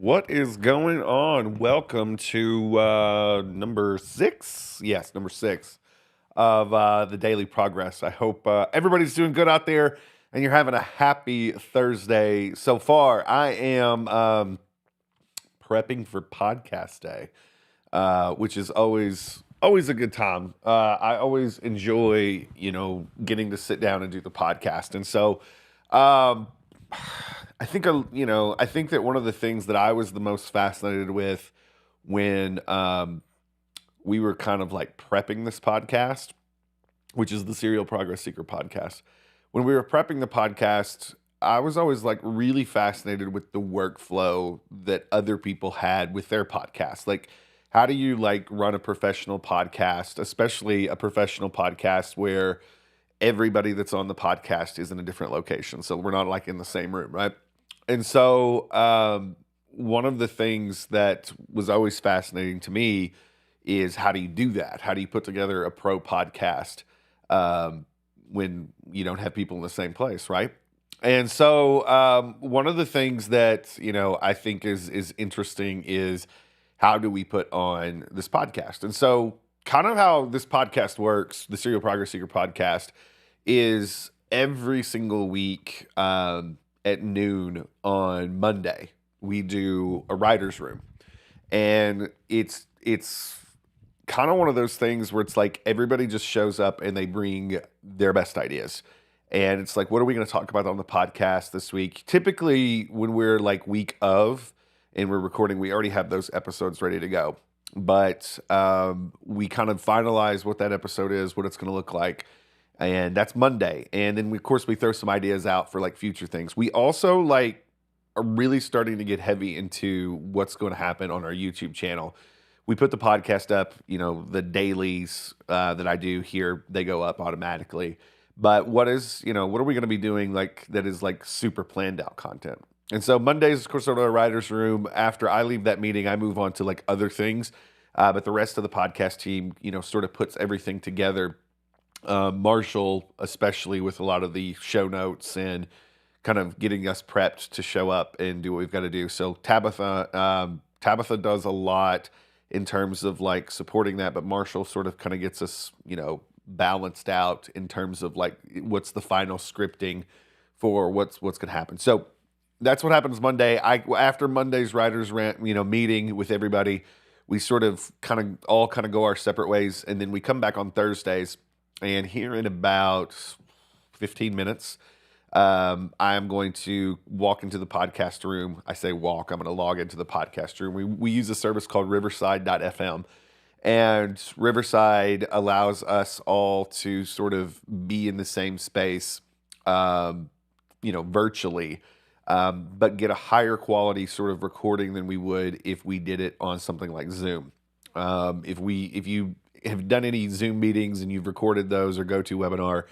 What is going on? Welcome to number six. Yes, number six of the Daily Progress. I hope everybody's doing good out there and you're having a happy Thursday so far. I am prepping for podcast day, which is always a good time. I always enjoy, getting to sit down and do the podcast. And so um, I think that one of the things that I was the most fascinated with when we were kind of like prepping this podcast, which is the Serial Progress Seeker podcast. When we were prepping the podcast, I was always like really fascinated with the workflow that other people had with their podcast. Like, how do you like run a professional podcast, especially a professional podcast where everybody that's on the podcast is in a different location? So we're not like in the same room, right? And so, one of the things that was always fascinating to me is how do you do that? How do you put together a pro podcast um, when you don't have people in the same place, right? And so, one of the things that I think is interesting is how do we put on this podcast? And so, kind of how this podcast works, the Serial Progress Seeker podcast, is every single week. At noon on Monday, we do a writer's room. And it's kind of one of those things where it's like everybody just shows up and they bring their best ideas. And it's like, what are we going to talk about on the podcast this week? Typically, when we're like week of and we're recording, we already have those episodes ready to go. But we kind of finalize what that episode is, what it's going to look like, and that's Monday. And then of course we throw some ideas out for like future things. We also like are really starting to get heavy into what's going to happen on our YouTube channel. We put the podcast up, the dailies that I do here, they go up automatically. But what are we going to be doing like that is like super planned out content? And so Mondays, of course, are our writer's room. After I leave that meeting, I move on to like other things. But the rest of the podcast team, sort of puts everything together. Marshall, especially with a lot of the show notes and kind of getting us prepped to show up and do what we've got to do. So Tabitha does a lot in terms of like supporting that, but Marshall sort of kind of gets us, balanced out in terms of like what's the final scripting for what's going to happen. So that's what happens Monday. After Monday's writers rant, meeting with everybody, we sort of kind of go our separate ways, and then we come back on Thursdays. And here in about 15 minutes, I'm going to walk into the podcast room. I say walk, I'm going to log into the podcast room. We use a service called Riverside.fm. And Riverside allows us all to sort of be in the same space, virtually, but get a higher quality sort of recording than we would if we did it on something like Zoom. If you have done any Zoom meetings and you've recorded those or GoToWebinar,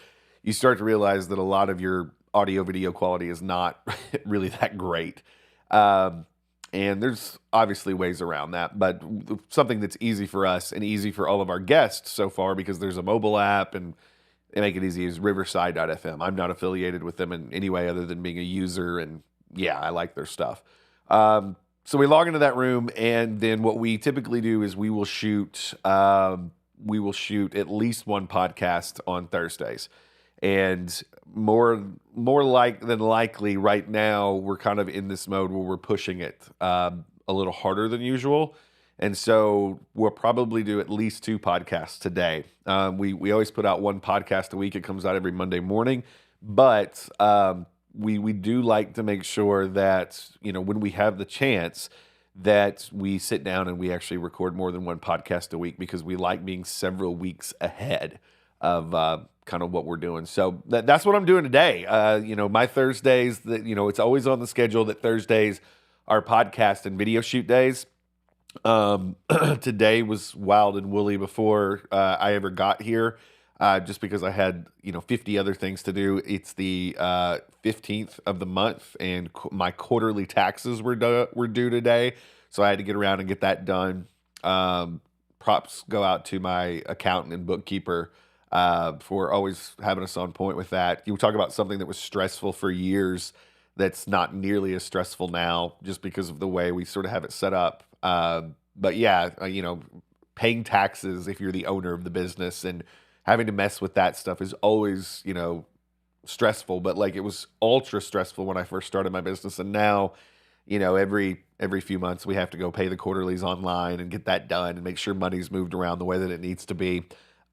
you start to realize that a lot of your audio video quality is not really that great. And there's obviously ways around that, but something that's easy for us and easy for all of our guests so far, because there's a mobile app and they make it easy, is Riverside.fm. I'm not affiliated with them in any way other than being a user, and yeah, I like their stuff. So we log into that room, and then what we typically do is we will shoot at least one podcast on Thursdays. And more than likely right now, we're kind of in this mode where we're pushing it a little harder than usual. And so we'll probably do at least two podcasts today. We always put out one podcast a week. It comes out every Monday morning. But we do like to make sure that, when we have the chance, that we sit down and we actually record more than one podcast a week, because we like being several weeks ahead of kind of what we're doing. So that's what I'm doing today. My Thursdays, it's always on the schedule that Thursdays are podcast and video shoot days. Today was wild and woolly before I ever got here, just because I had 50 other things to do. It's the 15th of the month, and my quarterly taxes were due today, so I had to get around and get that done. Props go out to my accountant and bookkeeper for always having us on point with that. You talk about something that was stressful for years. that's not nearly as stressful now just because of the way we sort of have it set up. But yeah, paying taxes if you're the owner of the business and having to mess with that stuff is always, stressful, but like it was ultra stressful when I first started my business. And now, every few months we have to go pay the quarterlies online and get that done and make sure money's moved around the way that it needs to be.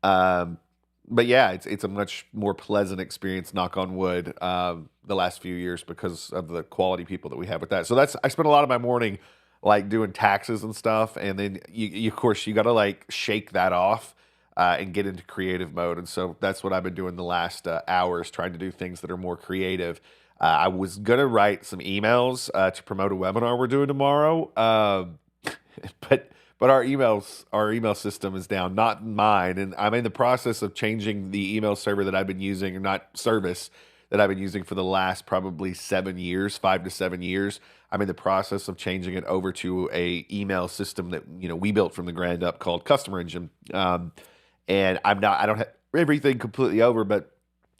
Um, but yeah, it's a much more pleasant experience, knock on wood, the last few years because of the quality people that we have with that. So I spend a lot of my morning like doing taxes and stuff, and then of course you got to like shake that off and get into creative mode. And so that's what I've been doing the last hours, trying to do things that are more creative. I was gonna write some emails to promote a webinar we're doing tomorrow, but our email system is down, not mine, and I'm in the process of changing the email server that I've been using, or not service that I've been using for the last probably 7 years, 5 to 7 years. I'm in the process of changing it over to a email system that we built from the ground up called Customer Engine. And I don't have everything completely over, but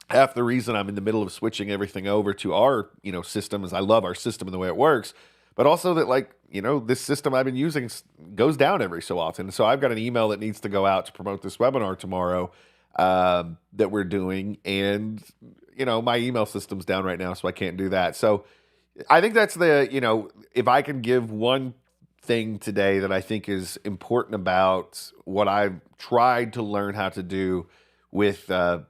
half the reason I'm in the middle of switching everything over to our, system is I love our system and the way it works, but also that like, this system I've been using goes down every so often. So I've got an email that needs to go out to promote this webinar tomorrow that we're doing. And, my email system's down right now, so I can't do that. So I think that's if I can give one thing today that I think is important about what I've tried to learn how to do with, a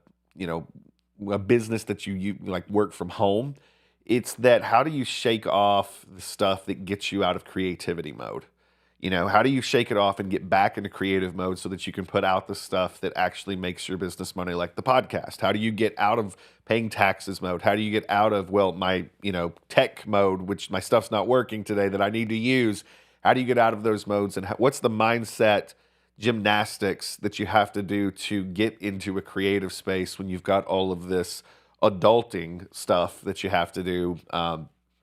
business that you like work from home, it's that how do you shake off the stuff that gets you out of creativity mode? How do you shake it off and get back into creative mode so that you can put out the stuff that actually makes your business money, like the podcast? How do you get out of paying taxes mode? How do you get out of, my, tech mode, which my stuff's not working today that I need to use? How do you get out of those modes? And what's the mindset gymnastics that you have to do to get into a creative space when you've got all of this adulting stuff that you have to do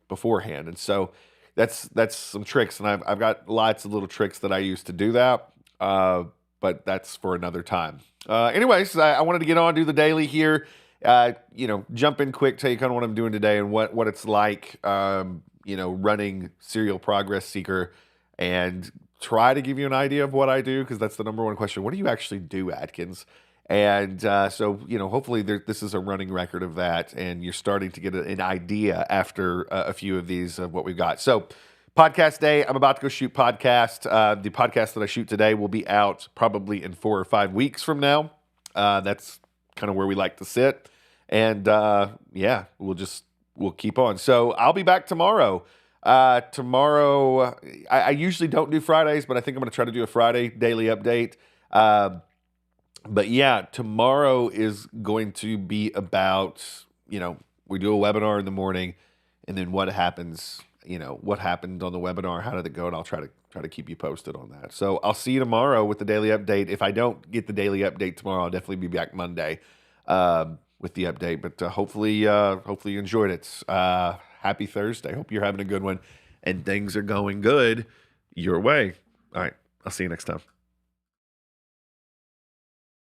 beforehand? And so that's some tricks, and I've got lots of little tricks that I use to do that. But that's for another time. Anyways, I wanted to get on, do the daily here. Jump in quick, tell you kind of what I'm doing today and what it's like. Running Serial Progress Seeker, and try to give you an idea of what I do, because that's the number one question. What do you actually do, Atkins? And so, hopefully this is a running record of that, and you're starting to get an idea after a few of these of what we've got. So podcast day, I'm about to go shoot podcast. The podcast that I shoot today will be out probably in 4 or 5 weeks from now. That's kind of where we like to sit. And we'll keep on. So I'll be back tomorrow. Tomorrow, I usually don't do Fridays, but I think I'm going to try to do a Friday daily update. But yeah, tomorrow is going to be about, we do a webinar in the morning, and then what happens, what happened on the webinar, how did it go, and I'll try to keep you posted on that. So I'll see you tomorrow with the daily update. If I don't get the daily update tomorrow, I'll definitely be back Monday with the update. But hopefully you enjoyed it. Happy Thursday. Hope you're having a good one and things are going good your way. All right. I'll see you next time.